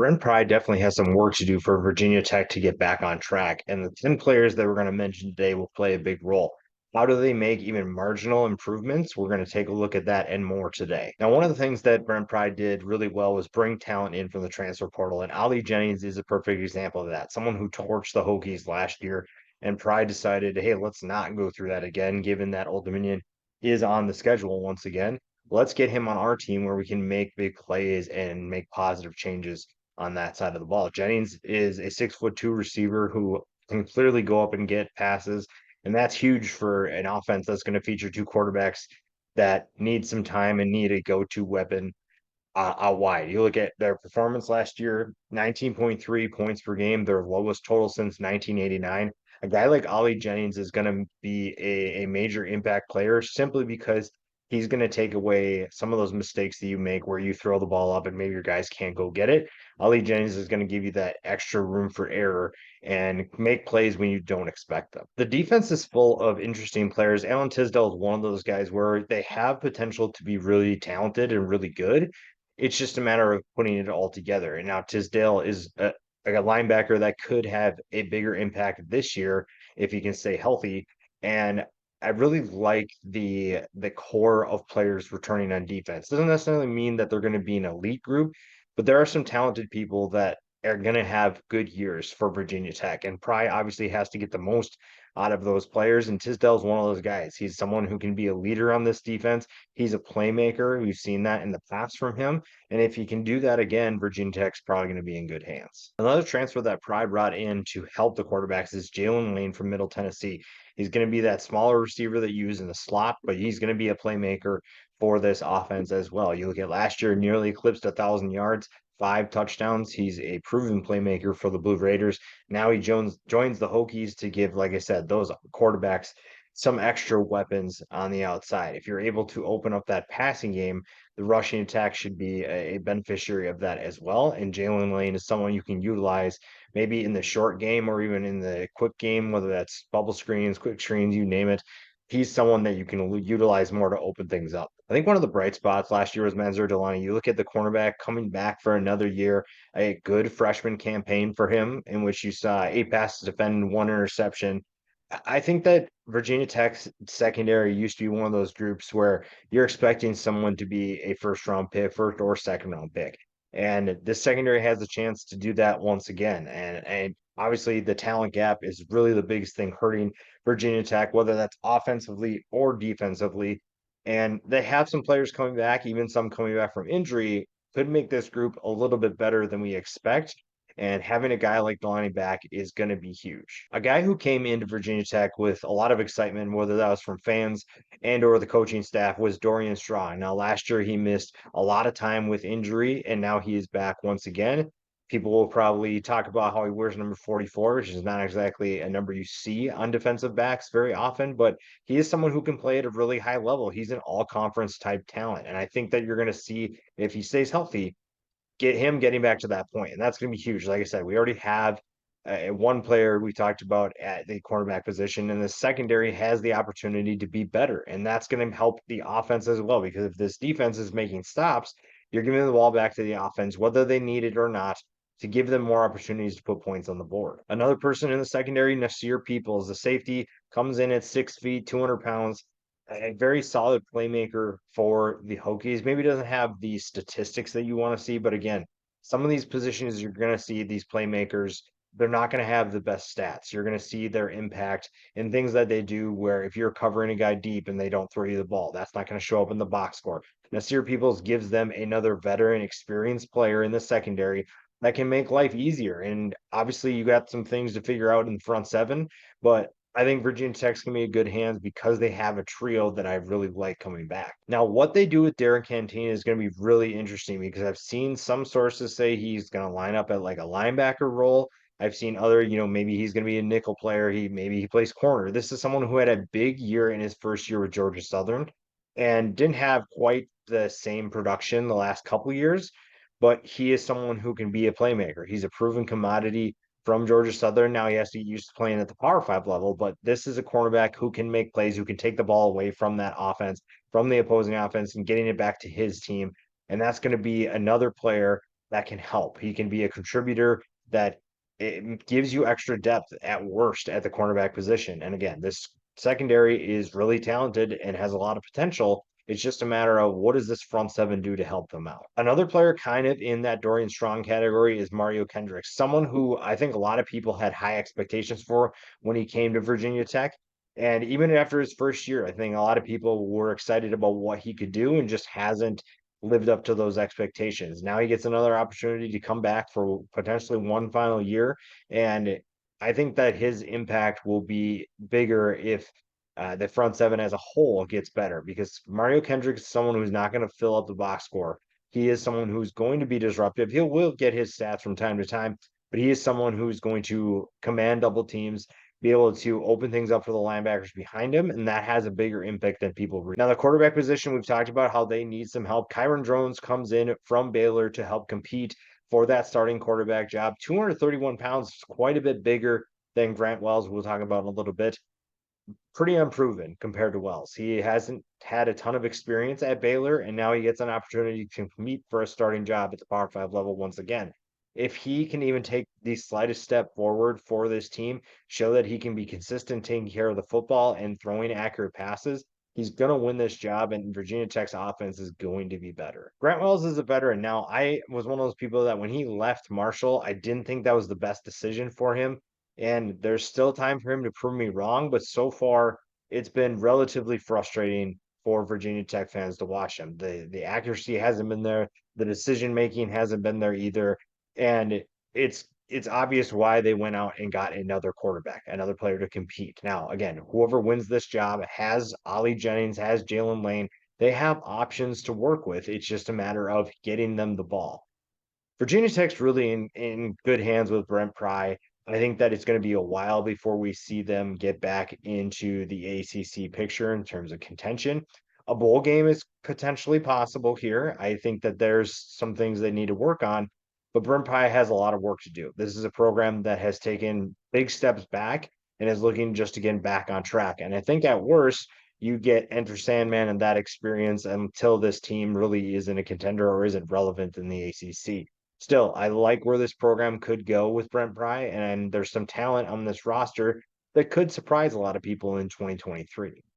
Brent Pry definitely has some work to do for Virginia Tech to get back on track, and the 10 players that we're going to mention today will play a big role. How do they make even marginal improvements? We're going to take a look at that and more today. Now, one of the things that Brent Pry did really well was bring talent in from the transfer portal, and Ali Jennings is a perfect example of that. Someone who torched the Hokies last year, and Pry decided, hey, let's not go through that again, given that Old Dominion is on the schedule once again. Let's get him on our team where we can make big plays and make positive changes on that side of the ball. Jennings is a 6'2" receiver who can clearly go up and get passes, and that's huge for an offense that's going to feature two quarterbacks that need some time and need a go-to weapon out wide. You look at their performance last year, 19.3 points per game, their lowest total since 1989. A guy like Ollie Jennings is going to be a major impact player simply because he's going to take away some of those mistakes that you make where you throw the ball up and maybe your guys can't go get it. Ollie Jennings is going to give you that extra room for error and make plays when you don't expect them. The defense is full of interesting players. Alan Tisdale is one of those guys where they have potential to be really talented and really good. It's just a matter of putting it all together. And now Tisdale is like a linebacker that could have a bigger impact this year if he can stay healthy. And I really like the core of players returning on defense. Doesn't necessarily mean that they're going to be an elite group, but there are some talented people that are going to have good years for Virginia Tech. And Pry obviously has to get the most out of those players. And Tisdale's one of those guys. He's someone who can be a leader on this defense. He's a playmaker. We've seen that in the past from him. And if he can do that again, Virginia Tech's probably going to be in good hands. Another transfer that Pry brought in to help the quarterbacks is JAYLIN Lane from Middle Tennessee. He's going to be that smaller receiver that you use in the slot, but he's going to be a playmaker for this offense as well. You look at last year, nearly eclipsed 1,000 yards, 5 touchdowns. He's a proven playmaker for the Blue Raiders. Now he joins the Hokies to give, like I said, those quarterbacks some extra weapons on the outside. If you're able to open up that passing game, the rushing attack should be a beneficiary of that as well. And JAYLIN Lane is someone you can utilize maybe in the short game or even in the quick game, whether that's bubble screens, quick screens, you name it. He's someone that you can utilize more to open things up. I think one of the bright spots last year was MANSOOR DELANE. You look at the cornerback coming back for another year, a good freshman campaign for him in which you saw 8 passes defended, 1 interception. I think that Virginia Tech's secondary used to be one of those groups where you're expecting someone to be a first round pick, first or second round pick. And this secondary has a chance to do that once again. And obviously the talent gap is really the biggest thing hurting Virginia Tech, whether that's offensively or defensively. And they have some players coming back, even some coming back from injury, could make this group a little bit better than we expect. And having a guy like DELANE back is going to be huge. A guy who came into Virginia Tech with a lot of excitement, whether that was from fans and or the coaching staff, was Dorian Straw. Now, last year he missed a lot of time with injury, and now he is back once again. People will probably talk about how he wears number 44, which is not exactly a number you see on defensive backs very often, but he is someone who can play at a really high level. He's an all-conference type talent, and I think that you're going to see, if he stays healthy, get him getting back to that point, and that's going to be huge. Like I said, we already have one player we talked about at the cornerback position, and the secondary has the opportunity to be better, and that's going to help the offense as well. Because if this defense is making stops, you're giving the ball back to the offense, whether they need it or not, to give them more opportunities to put points on the board. Another person in the secondary, NASIR Peoples, the safety, comes in at 6 feet, 200 pounds, a very solid playmaker for the Hokies. Maybe doesn't have the statistics that you want to see, but again, some of these positions you're going to see these playmakers, they're not going to have the best stats. You're going to see their impact in things that they do where if you're covering a guy deep and they don't throw you the ball, that's not going to show up in the box score. NASIR Peoples gives them another veteran experienced player in the secondary that can make life easier. And obviously you got some things to figure out in the front seven, but I think Virginia Tech's going to be in good hands because they have a trio that I really like coming back. Now, what they do with Darren Canteen is going to be really interesting because I've seen some sources say he's going to line up at like a linebacker role. I've seen other, maybe he's going to be a nickel player. Maybe he plays corner. This is someone who had a big year in his first year with Georgia Southern and didn't have quite the same production the last couple years, but he is someone who can be a playmaker. He's a proven commodity from Georgia Southern. Now he has to get used to playing at the Power 5 level, but this is a cornerback who can make plays, who can take the ball away from that offense, from the opposing offense, and getting it back to his team. And that's going to be another player that can help. He can be a contributor that it gives you extra depth at worst at the cornerback position. And again, this secondary is really talented and has a lot of potential. It's just a matter of what does this front seven do to help them out. Another player kind of in that Dorian Strong category is Mario Kendricks, someone who I think a lot of people had high expectations for when he came to Virginia Tech. And even after his first year, I think a lot of people were excited about what he could do and just hasn't lived up to those expectations. Now he gets another opportunity to come back for potentially one final year. And I think that his impact will be bigger if the front seven as a whole gets better because Mario Kendrick is someone who's not going to fill up the box score. He is someone who's going to be disruptive. He will get his stats from time to time, but he is someone who's going to command double teams, be able to open things up for the linebackers behind him, and that has a bigger impact than people realize. Now, the quarterback position, we've talked about how they need some help. KYRON Drones comes in from Baylor to help compete for that starting quarterback job. 231 pounds is quite a bit bigger than Grant Wells, we'll talk about in a little bit. Pretty unproven compared to Wells. He hasn't had a ton of experience at Baylor, and now he gets an opportunity to compete for a starting job at the Power 5 level once again. If he can even take the slightest step forward for this team, show that he can be consistent taking care of the football and throwing accurate passes, he's going to win this job, and Virginia Tech's offense is going to be better. Grant Wells is a veteran now. I was one of those people that when he left Marshall, I didn't think that was the best decision for him. And there's still time for him to prove me wrong, but so far it's been relatively frustrating for Virginia Tech fans to watch him. The accuracy hasn't been there, the decision making hasn't been there either, and it's obvious why they went out and got another quarterback, another player to compete. Now, again, whoever wins this job has Ollie Jennings, has Jalen Lane. They have options to work with. It's just a matter of getting them the ball. Virginia Tech's really in good hands with Brent Pry. I think that it's going to be a while before we see them get back into the ACC picture in terms of contention. A bowl game is potentially possible here. I think that there's some things they need to work on, but Brent Pry has a lot of work to do. This is a program that has taken big steps back and is looking just to get back on track. And I think at worst, you get Enter Sandman and that experience until this team really isn't a contender or isn't relevant in the ACC. Still, I like where this program could go with Brent Pry, and there's some talent on this roster that could surprise a lot of people in 2023.